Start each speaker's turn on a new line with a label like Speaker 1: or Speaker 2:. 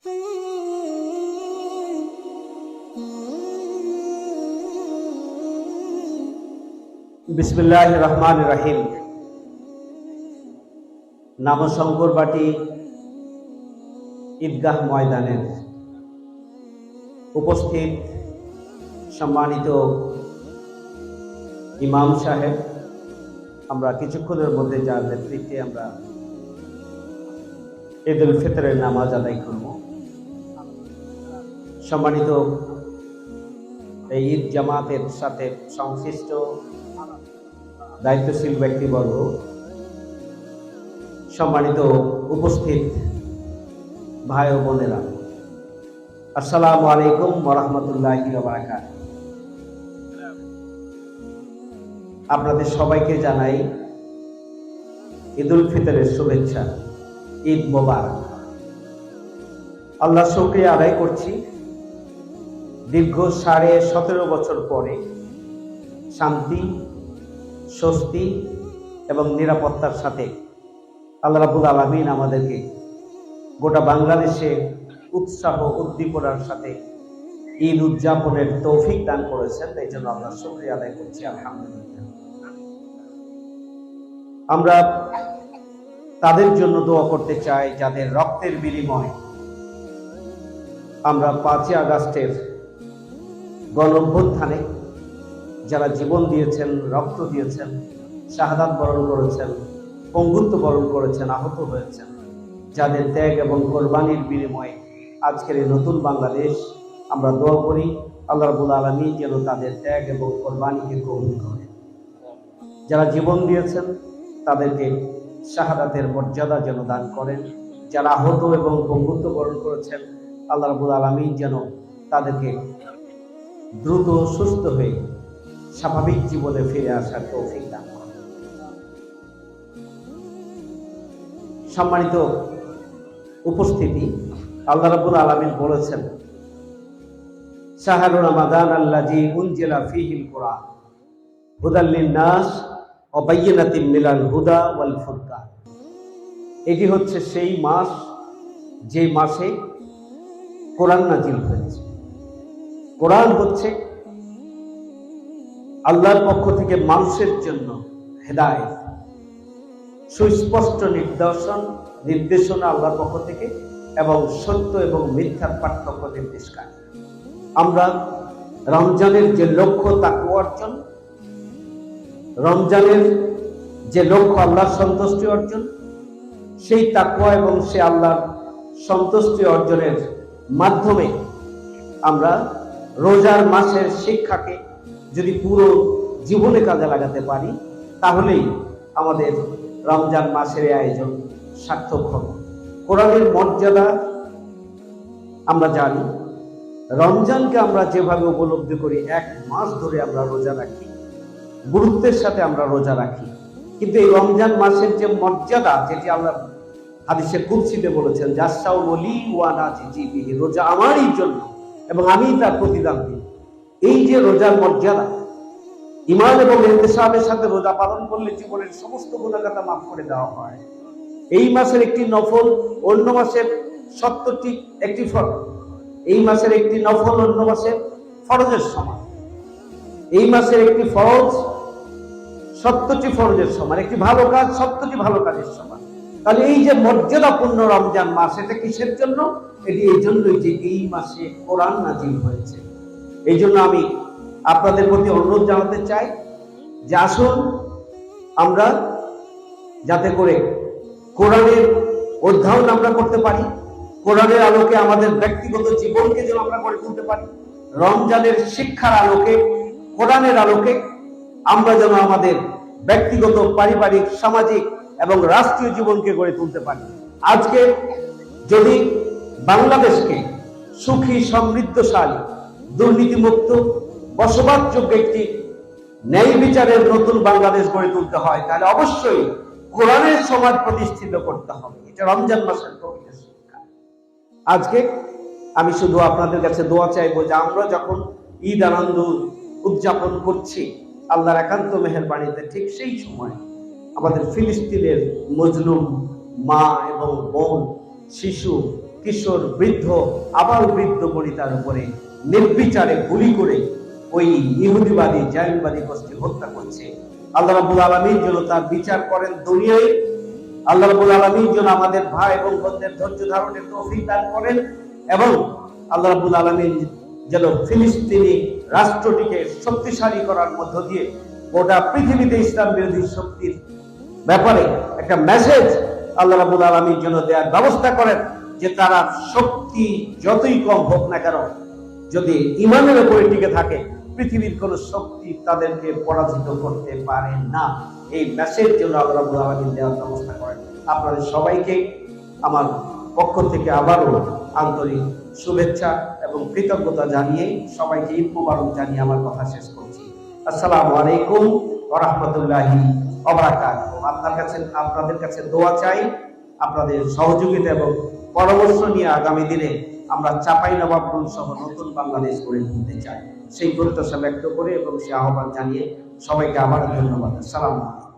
Speaker 1: বিসমিল্লাহির রহমানির রহিম। নামশঙ্করবাটি ঈদগাহ ময়দানের উপস্থিত সম্মানিত ইমাম সাহেব, আমরা কিছুক্ষণের মধ্যে যার নেতৃত্বে আমরা ঈদ উল ফিতরের নামাজ আদায় করব। সম্মানিত এই ঈদ জামাতের সাথে সংশ্লিষ্ট দায়িত্বশীল ব্যক্তিবর্গ, সম্মানিত উপস্থিত ভাই ও বোনেরা, আসসালামু আলাইকুম ওয়া রাহমাতুল্লাহি ওয়া বারাকাতুহু। আপনাদের সবাইকে জানাই ঈদ উল ফিতরের শুভেচ্ছা, ঈদ মোবারক। আল্লাহর শুকরিয়া আদায় করছি, দীর্ঘ 17.5 বছর পরে শান্তি, স্বস্তি এবং নিরাপত্তার সাথে আল্লাহ রাব্বুল আলামিন আমাদেরকে গোটা বাংলাদেশে উৎসাহ উদ্দীপনার সাথে ঈদ উদযাপনের তৌফিক দান করেছেন। এই জন্য আল্লাহর শুকরিয়া আদায় করছি, আলহামদুলিল্লাহ। আমরা তাদের জন্য দোয়া করতে চাই যাদের রক্তের বিনিময়ে আমরা 5 আগস্টের গণ অভ্যুত্থানে যারা জীবন দিয়েছেন, রক্ত দিয়েছেন, শাহাদাত বরণ করেছেন, পঙ্গুত্ব বরণ করেছেন, আহত হয়েছেন, যাদের ত্যাগ এবং কোরবানির বিনিময়ে আজকের এই নতুন বাংলাদেশ, আমরা দোয়া করি আল্লাহ রাব্বুল আলামিন যেন তাদের ত্যাগ এবং কোরবানিকে কবুল করেন। যারা জীবন দিয়েছেন তাদেরকে শাহাদাতের মর্যাদা যেন দান করেন। যারা আহত এবং পঙ্গুত্ব বরণ করেছেন, আল্লাহ রাব্বুল আলামিন যেন তাদেরকে দ্রুত সুস্থ হয়ে স্বাভাবিক জীবনে ফিরে আসার তৌফিক দান করেন। সম্মানিত উপস্থিতি, আল্লাহ রাব্বুল আলামিন বলেছেন, শাহরুর রমাদান আল্লাযী উনজিলা ফীহিল কুরআন হুদাল লিন-নাস ওয়া বায়্যিনাতিন মিনাল হুদা ওয়াল ফুরকান। এটি হচ্ছে সেই মাস যে মাসে কোরআন নাজিল হয়েছে। কোরআন হচ্ছে আল্লাহর পক্ষ থেকে মানুষের জন্য হেদায়েত, সুস্পষ্ট নির্দেশনা আল্লাহর পক্ষ থেকে এবং সত্য এবং মিথ্যার পার্থক্য নির্দেশকারী। আমরা রমজানের যে লক্ষ্য তাকওয়া অর্জন, রমজানের যে লক্ষ্য আল্লাহর সন্তুষ্টি অর্জন, সেই তাকওয়া এবং সে আল্লাহর সন্তুষ্টি অর্জনের মাধ্যমে আমরা রোজার মাসের শিক্ষাকে যদি পুরো জীবনে কাজে লাগাতে পারি, তাহলেই আমাদের রমজান মাসের আয়োজন সার্থক হবে। কোরআনের মর্যাদা আমরা জানি। রমজানকে আমরা যেভাবে উপলব্ধি করি, 1 মাস ধরে আমরা রোজা রাখি, গুরুত্বের সাথে আমরা রোজা রাখি, কিন্তু এই রমজান মাসের যে মর্যাদা, যেটি আল্লাহ হাদিসে কুদসিতে বলেছেন, জাসাউমু লি ওয়া আনা আজজি বিহি, রোজা আমারই জন্য এবং আমি তার প্রতিদান দিই। এই যে রোজার মর্যাদা, ঈমান এবং ইহতিসাবের সাথে রোজা পালন করলে জীবনের সমস্ত গুনাহগাতা মাফ করে দেওয়া হয়। এই মাসের একটি নফল অন্য মাসের 70টি একটি ফরজ, এই মাসের একটি নফল অন্য মাসের ফরজের সমান। এই মাসের একটি ফরজ 70টি ফরজের সমান, একটি ভালো কাজ 70টি ভালো কাজের সমান। তাহলে এই যে মর্যাদাপূর্ণ রমজান মাস, এটা কিসের জন্য? এটি এই জন্যই যে এই মাসে কোরআন নাজিল হয়েছে। এই জন্য আমি আপনাদের প্রতি অনুরোধ জানাতে চাই যে আসুন আমরা যাতে করে কোরআনের অধ্যয়ন আমরা করতে পারি, কোরআনের আলোকে আমাদের ব্যক্তিগত জীবনকে যেন আমরা গড়ে তুলতে পারি, রমজানের শিক্ষার আলোকে, কোরআনের আলোকে আমরা যেন আমাদের ব্যক্তিগত, পারিবারিক, সামাজিক এবং রাষ্ট্রীয় জীবনকে গড়ে তুলতে পারি। আজকে যদি বাংলাদেশকে সুখী, সমৃদ্ধশালী, দুর্নীতিমুক্ত, বসবাসযোগ্য একটি ন্যায় বিচারের নতুন বাংলাদেশ গড়ে তুলতে হয়, তাহলে অবশ্যই কোরআনের সমাজ প্রতিষ্ঠিত করতে হবে। এটা রমজান মাসের প্রকৃত শিক্ষা। আজকে আমি শুধু আপনাদের কাছে দোয়া চাইবো যে আমরা যখন ঈদ আনন্দ উদযাপন করছি আল্লাহর একান্ত মেহেরবানিতে, ঠিক সেই সময় আমাদের ফিলিস্তিনের মজলুম মা এবং বোন, শিশু, কিশোর, বৃদ্ধ, আবাল বৃদ্ধ বনিতার উপরে নির্বিচারে গুলি করে ওই ইহুদিবাদী জায়নবাদী গোষ্ঠী হত্যা করছে। আল্লাহ রাব্বুল আলামিন যেন তার বিচার করেন দুনিয়ায়। আল্লাহ রাব্বুল আলামিন যেন আমাদের ভাই এবং বোনদের ধৈর্য ধারণের তৌফিক দান করেন এবং আল্লাহ রাব্বুল আলামিন যেন ফিলিস্তিনি রাষ্ট্রটিকে শক্তিশালী করার মধ্য দিয়ে গোটা পৃথিবীতে ইসলাম বিরোধী শক্তির ব্যাপারে একটা মেসেজ আল্লাহ রাব্বুল আলামিন যেন দেওয়ার ব্যবস্থা করেন, যে তারা শক্তি যতই কম হোক না কেন, যদি ইমানের উপরে টিকে থাকে, পৃথিবীর কোন শক্তি তাদেরকে পরাজিত করতে পারে না। এই মেসেজ যেন আল্লাহ রাব্বুল আলামিন দেওয়ার ব্যবস্থা করেন। আপনাদের সবাইকে আমার পক্ষ থেকে আবারও আন্তরিক শুভেচ্ছা এবং কৃতজ্ঞতা জানিয়ে সবাইকে ঈদ মুবারক জানিয়ে আমার কথা শেষ করছি। আসসালামু আলাইকুম ওয়া রাহমাতুল্লাহি ওয়া বারাকাতুহু। আপনাদের কাছে দোয়া চাই, আপনাদের সহযোগিতা এবং পরামর্শ নিয়ে আগামী দিনে আমরা চাঁপাইনবাবগঞ্জ সহ নতুন বাংলাদেশ গড়ে তুলতে চাই, সেই প্রত্যাশা ব্যক্ত করে এবং সেই আহ্বান জানিয়ে সবাইকে আবার ধন্যবাদ। আসসালামু আলাইকুম।